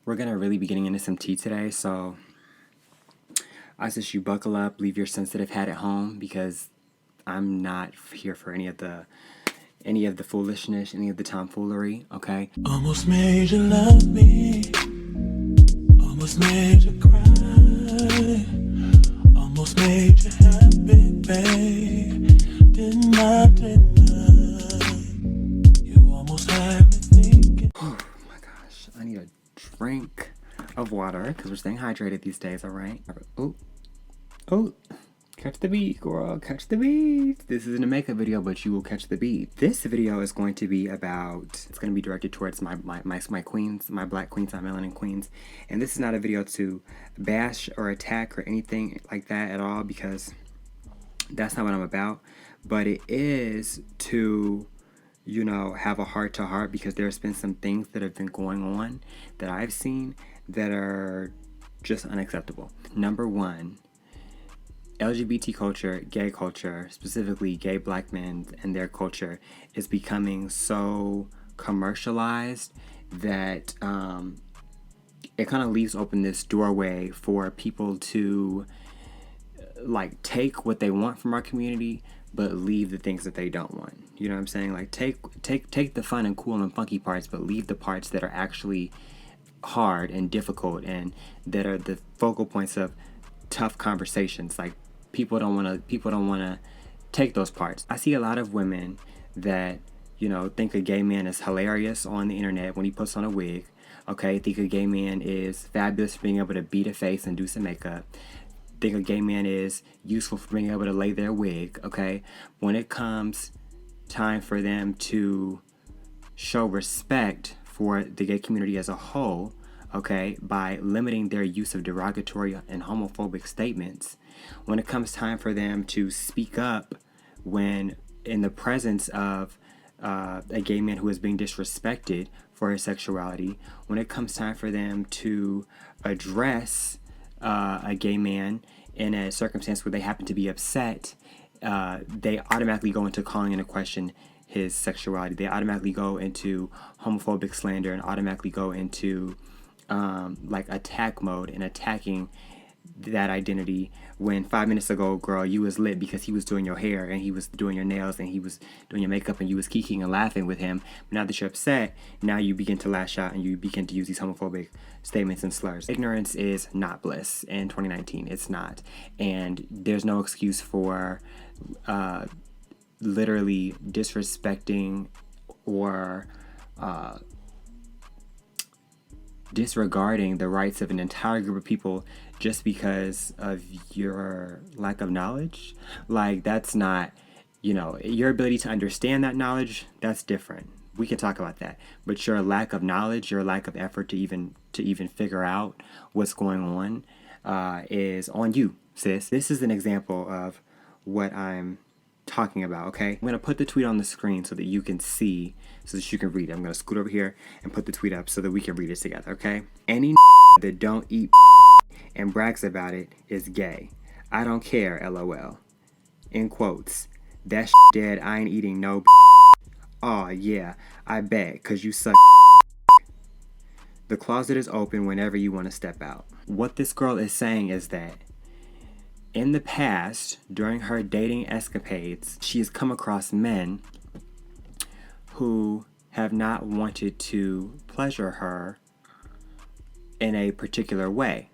We're gonna really be getting into some tea today, so I suggest you buckle up, leave your sensitive hat at home because I'm not here for any of the foolishness, any of the tomfoolery, okay? Almost made you love me, almost made you cry, almost made you happy, babe. Didn't I? You almost had me thinking. Oh my gosh, I need a drink of water because we're staying hydrated these days, all right? Oh, catch the beat, girl, catch the beat. This isn't a makeup video, but you will catch the beat. This video is going to be about, it's going to be directed towards my queens, my black queens, my melanin queens. And this is not a video to bash or attack or anything like that at all because that's not what I'm about. But it is to, have a heart to heart because there's been some things that have been going on that I've seen that are just unacceptable. Number one, LGBT culture, gay culture, specifically gay black men and their culture, is becoming so commercialized that it kind of leaves open this doorway for people to take what they want from our community but leave the things that they don't want. You know what I'm saying? Like take the fun and cool and funky parts but leave the parts that are actually hard and difficult and that are the focal points of tough conversations. Like people don't want to take those parts. I see a lot of women that think a gay man is hilarious on the internet when he puts on a wig. Okay, think a gay man is fabulous for being able to beat a face and do some makeup. Think a gay man is useful for being able to lay their wig. Okay, when it comes time for them to show respect for the gay community as a whole, okay, by limiting their use of derogatory and homophobic statements, when it comes time for them to speak up when in the presence of a gay man who is being disrespected for his sexuality, when it comes time for them to address a gay man in a circumstance where they happen to be upset, they automatically go into calling into question his sexuality. They automatically go into homophobic slander and automatically go into attack mode and attacking that identity when 5 minutes ago, girl, you was lit because he was doing your hair and he was doing your nails and he was doing your makeup and you was kikiing and laughing with him. But now that you're upset, now you begin to lash out and you begin to use these homophobic statements and slurs. Ignorance is not bliss in 2019. It's not. And there's no excuse for literally disrespecting or disregarding the rights of an entire group of people just because of your lack of knowledge. Like, that's not, your ability to understand that knowledge, that's different. We can talk about that. But your lack of knowledge, your lack of effort to even figure out what's going on is on you, sis. This is an example of what I'm talking about, okay? I'm going to put the tweet on the screen so that you can see, so that you can read it. I'm going to scoot over here and put the tweet up so that we can read it together, okay? Any that don't eat and brags about it is gay. I don't care, LOL. In quotes. That dead, I ain't eating no. Aw, yeah, I bet, cause you suck. The closet is open whenever you want to step out. What this girl is saying is that in the past, during her dating escapades, she has come across men who have not wanted to pleasure her in a particular way.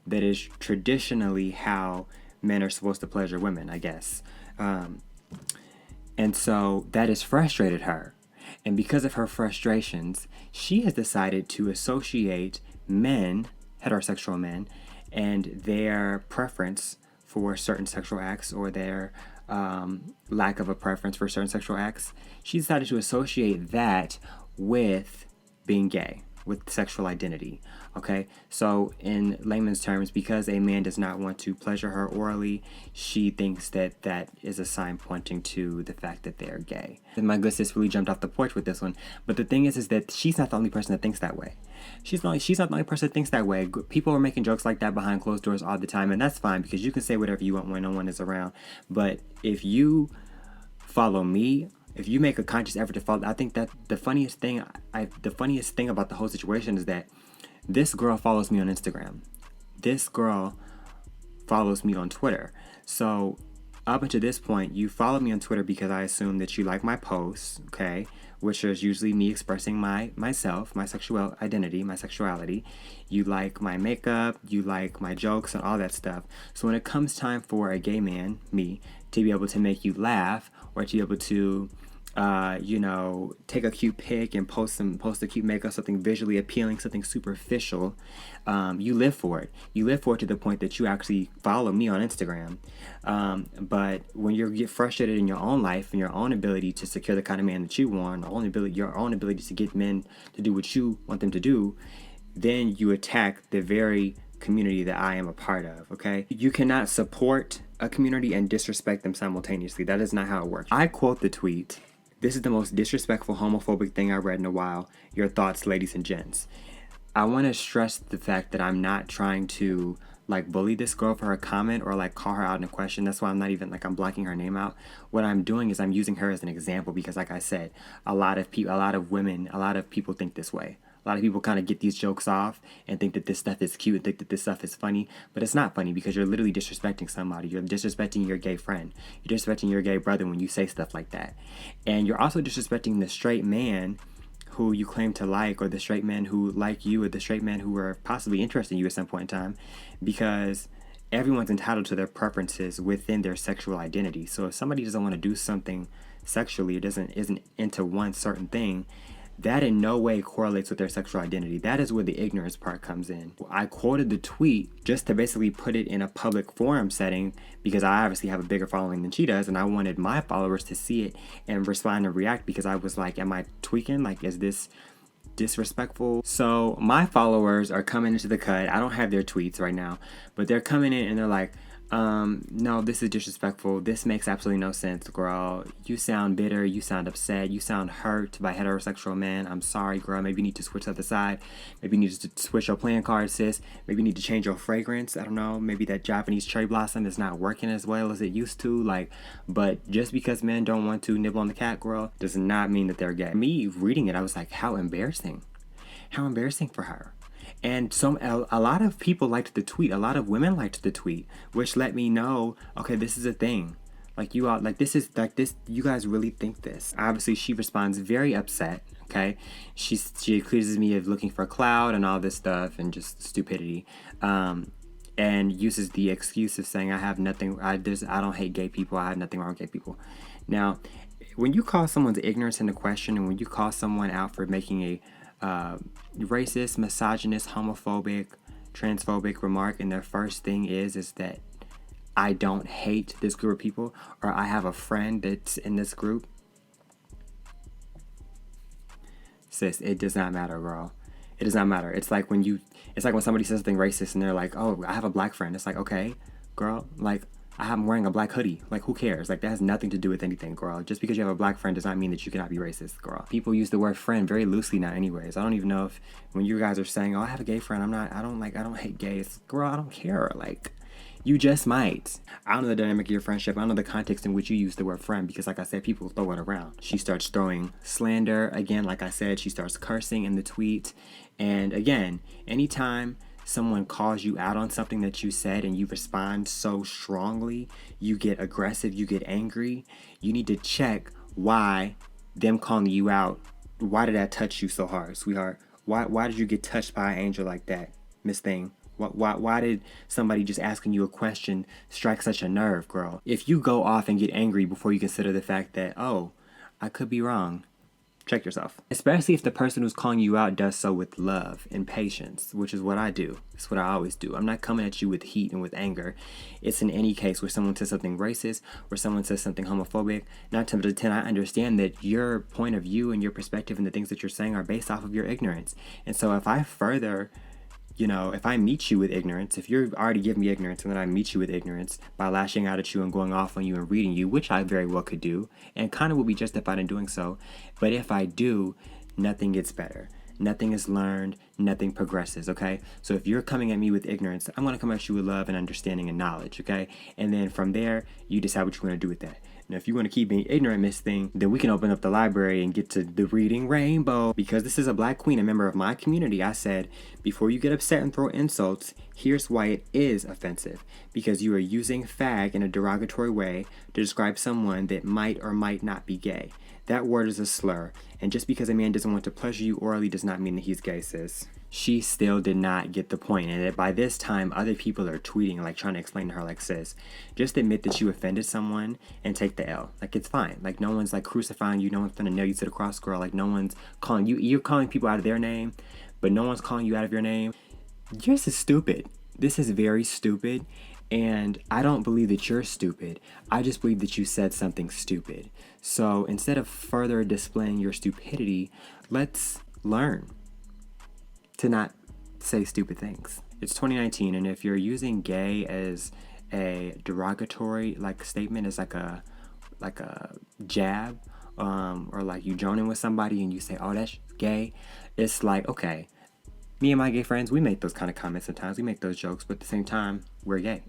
That is traditionally how men are supposed to pleasure women, I guess. And so that has frustrated her. And because of her frustrations, she has decided to associate men, heterosexual men, and their preference for certain sexual acts or their lack of a preference for certain sexual acts. She decided to associate that with being gay, with sexual identity. Okay, so in layman's terms, because a man does not want to pleasure her orally, she thinks that that is a sign pointing to the fact that they're gay. And my good sis really jumped off the porch with this one. But the thing is that she's not the only person that thinks that way. She's not the only person that thinks that way. People are making jokes like that behind closed doors all the time, and that's fine because you can say whatever you want when no one is around. But if you follow me, if you make a conscious effort to follow, I think that the funniest thing about the whole situation is that This girl follows me on Instagram. This girl follows me on Twitter. So up until this point, you follow me on Twitter because I assume that you like my posts, okay? Which is usually me expressing myself, my sexual identity, my sexuality. You like my makeup, you like my jokes and all that stuff. So when it comes time for a gay man, me, to be able to make you laugh or to be able to take a cute pic and post a cute makeup, something visually appealing, something superficial, you live for it. You live for it to the point that you actually follow me on Instagram. But when you get frustrated in your own life and your own ability to secure the kind of man that you want, your own ability to get men to do what you want them to do, then you attack the very community that I am a part of, okay? You cannot support a community and disrespect them simultaneously. That is not how it works. I quote the tweet, "This is the most disrespectful homophobic thing I've read in a while. Your thoughts, ladies and gents." I want to stress the fact that I'm not trying to bully this girl for her comment or call her out in a question. That's why I'm not even I'm blocking her name out. What I'm doing is I'm using her as an example because, like I said, a lot of people think this way. A lot of people kind of get these jokes off and think that this stuff is cute and think that this stuff is funny, but it's not funny because you're literally disrespecting somebody. You're disrespecting your gay friend. You're disrespecting your gay brother when you say stuff like that. And you're also disrespecting the straight man who you claim to like, or the straight men who like you, or the straight men who are possibly interested in you at some point in time, because everyone's entitled to their preferences within their sexual identity. So if somebody doesn't want to do something sexually or isn't into one certain thing, that in no way correlates with their sexual identity. That is where the ignorance part comes in. I quoted the tweet just to basically put it in a public forum setting because I obviously have a bigger following than she does, and I wanted my followers to see it and respond and react because I was like, am I tweaking? Is this disrespectful? So my followers are coming into the cut. I don't have their tweets right now, but they're coming in and they're like, no, this is disrespectful. This makes absolutely no sense, girl. You sound bitter. You sound upset. You sound hurt by heterosexual men. I'm sorry, girl. Maybe you need to switch to the side. Maybe you need to switch your playing card, sis. Maybe you need to change your fragrance. I don't know. Maybe that Japanese cherry blossom is not working as well as it used to. But just because men don't want to nibble on the cat, girl, does not mean that they're gay. Me reading it, I was like, how embarrassing. How embarrassing for her. And a lot of people liked the tweet. A lot of women liked the tweet, which let me know, okay, this is a thing. You guys really think this. Obviously, she responds very upset, okay? She accuses me of looking for a cloud and all this stuff and just stupidity. And uses the excuse of saying, I don't hate gay people. I have nothing wrong with gay people. Now, when you call someone's ignorance into question and when you call someone out for making a racist, misogynist, homophobic, transphobic remark, and their first thing is that I don't hate this group of people, or I have a friend that's in this group. Sis, it does not matter, girl. It does not matter. It's like when somebody says something racist and they're like, oh, I have a black friend. It's like, okay, girl, I'm wearing a black hoodie. Who cares? That has nothing to do with anything, girl. Just because you have a black friend does not mean that you cannot be racist, girl. People use the word friend very loosely now anyways. I don't even know if when you guys are saying, oh, I have a gay friend, I don't hate gays. Girl, I don't care. You just might. I don't know the dynamic of your friendship. I don't know the context in which you use the word friend because, like I said, people throw it around. She starts throwing slander. Again, like I said, she starts cursing in the tweet. And again, anytime someone calls you out on something that you said and you respond so strongly, you get aggressive, you get angry, you need to check why them calling you out, why did that touch you so hard, sweetheart? Why did you get touched by an angel like that, Miss Thing? Why did somebody just asking you a question strike such a nerve, girl? If you go off and get angry before you consider the fact that, oh, I could be wrong, check yourself. Especially if the person who's calling you out does so with love and patience, which is what I do. It's what I always do. I'm not coming at you with heat and with anger. It's in any case where someone says something racist, where someone says something homophobic, not to pretend I understand that your point of view and your perspective and the things that you're saying are based off of your ignorance. And so if I further if I meet you with ignorance, if you're already giving me ignorance and then I meet you with ignorance by lashing out at you and going off on you and reading you, which I very well could do, and kind of will be justified in doing so, but if I do, nothing gets better. Nothing is learned, nothing progresses, okay? So if you're coming at me with ignorance, I'm going to come at you with love and understanding and knowledge, okay? And then from there, you decide what you want to do with that. Now, if you want to keep being ignorant, Miss Thing, then we can open up the library and get to the reading rainbow. Because this is a black queen, a member of my community, I said, before you get upset and throw insults, here's why it is offensive. Because you are using fag in a derogatory way to describe someone that might or might not be gay. That word is a slur, and just because a man doesn't want to pleasure you orally does not mean that he's gay, sis. She still did not get the point, and by this time, other people are tweeting, like, trying to explain to her, like, sis, just admit that you offended someone and take the L. Like, it's fine. Like, no one's, like, crucifying you. No one's gonna nail you to the cross, girl. Like, no one's calling you. You're calling people out of their name, but no one's calling you out of your name. Yours is stupid. This is very stupid, and I don't believe that you're stupid. I just believe that you said something stupid. So instead of further displaying your stupidity, let's learn to not say stupid things. It's 2019, and if you're using gay as a derogatory like statement, as like a jab, or like you joining with somebody and you say, oh, that's gay, it's like, okay, me and my gay friends, we make those kind of comments sometimes. We make those jokes, but at the same time, we're gay.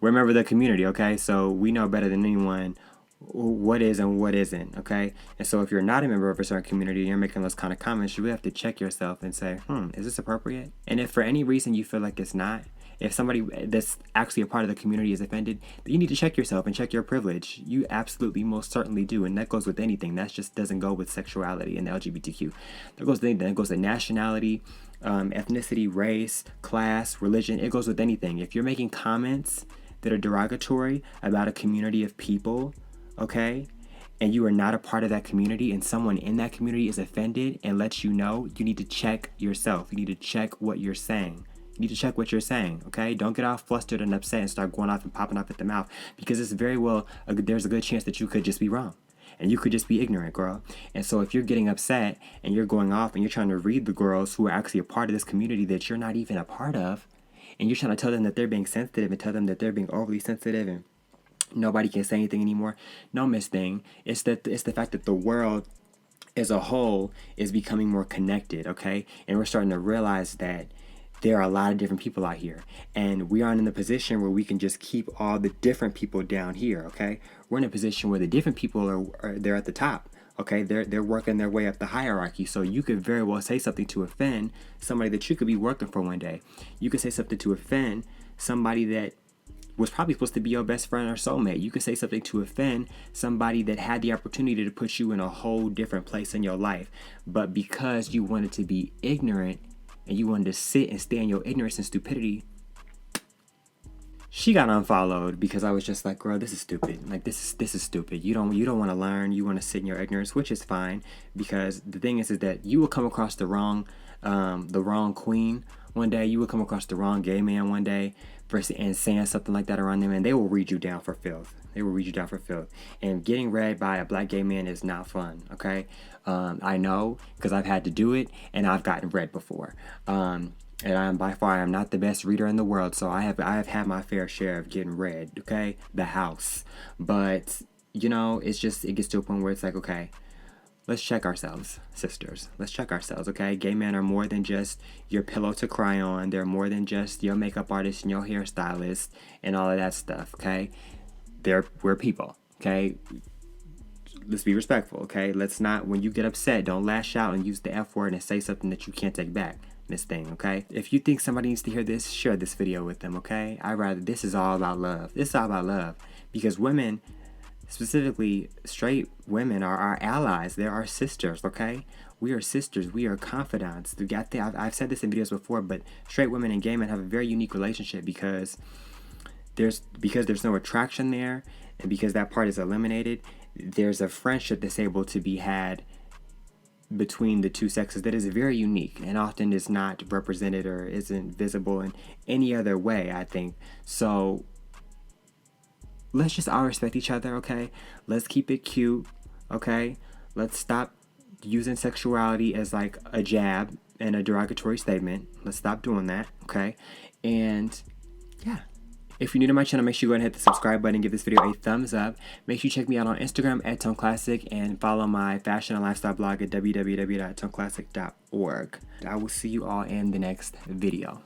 We're a member of the community, okay? So we know better than anyone what is and what isn't, okay? And so if you're not a member of a certain community and you're making those kind of comments, you really have to check yourself and say, is this appropriate? And if for any reason you feel like it's not, if somebody that's actually a part of the community is offended, then you need to check yourself and check your privilege. You absolutely most certainly do, and that goes with anything. That just doesn't go with sexuality and the LGBTQ. That goes with anything. That goes with nationality, ethnicity, race, class, religion. It goes with anything. If you're making comments that are derogatory about a community of people, okay, and you are not a part of that community and someone in that community is offended and lets you know, you need to check yourself. You need to check what you're saying. You need to check what you're saying, okay? Don't get all flustered and upset and start going off and popping off at the mouth, because it's very well, there's a good chance that you could just be wrong. And you could just be ignorant, girl. And so if you're getting upset and you're going off and you're trying to read the girls who are actually a part of this community that you're not even a part of, and you're trying to tell them that they're being sensitive and tell them that they're being overly sensitive and nobody can say anything anymore. No, Miss Thing. It's the fact that the world as a whole is becoming more connected, okay? And we're starting to realize that there are a lot of different people out here, and we aren't in the position where we can just keep all the different people down here, okay? We're in a position where the different people are they're at the top, okay? They're working their way up the hierarchy. So you could very well say something to offend somebody that you could be working for one day. You could say something to offend somebody that was probably supposed to be your best friend or soulmate. You could say something to offend somebody that had the opportunity to put you in a whole different place in your life. But because you wanted to be ignorant and you wanted to sit and stay in your ignorance and stupidity, she got unfollowed because I was just like, girl, this is stupid. Like, this is stupid. You don't want to learn. You want to sit in your ignorance, which is fine, because the thing is that you will come across the wrong queen one day. You will come across the wrong gay man one day and saying something like that around them, and they will read you down for filth. They will read you down for filth. And getting read by a black gay man is not fun, okay? I know, because I've had to do it, and I've gotten read before. And I'm not the best reader in the world, so I have had my fair share of getting read, okay? The house. But, you know, it gets to a point where it's like, okay, let's check ourselves, sisters. Let's check ourselves, okay? Gay men are more than just your pillow to cry on. They're more than just your makeup artist and your hairstylist and all of that stuff, okay? We're people, okay? Let's be respectful, okay? Let's not, when you get upset, don't lash out and use the F word and say something that you can't take back. This thing, okay? If you think somebody needs to hear this, share this video with them, okay? This is all about love. This is all about love, because women, specifically straight women, are our allies. They're our sisters, okay? We are sisters. We are confidants. I've said this in videos before, but straight women and gay men have a very unique relationship because there's no attraction there, and because that part is eliminated, there's a friendship that's able to be had between the two sexes that is very unique and often is not represented or isn't visible in any other way, I think. So let's just all respect each other, okay? Let's keep it cute, okay? Let's stop using sexuality as like a jab and a derogatory statement. Let's stop doing that, okay? And yeah. If you're new to my channel, make sure you go ahead and hit the subscribe button and give this video a thumbs up. Make sure you check me out on Instagram at Toneclassic and follow my fashion and lifestyle blog at www.toneclassic.org. I will see you all in the next video.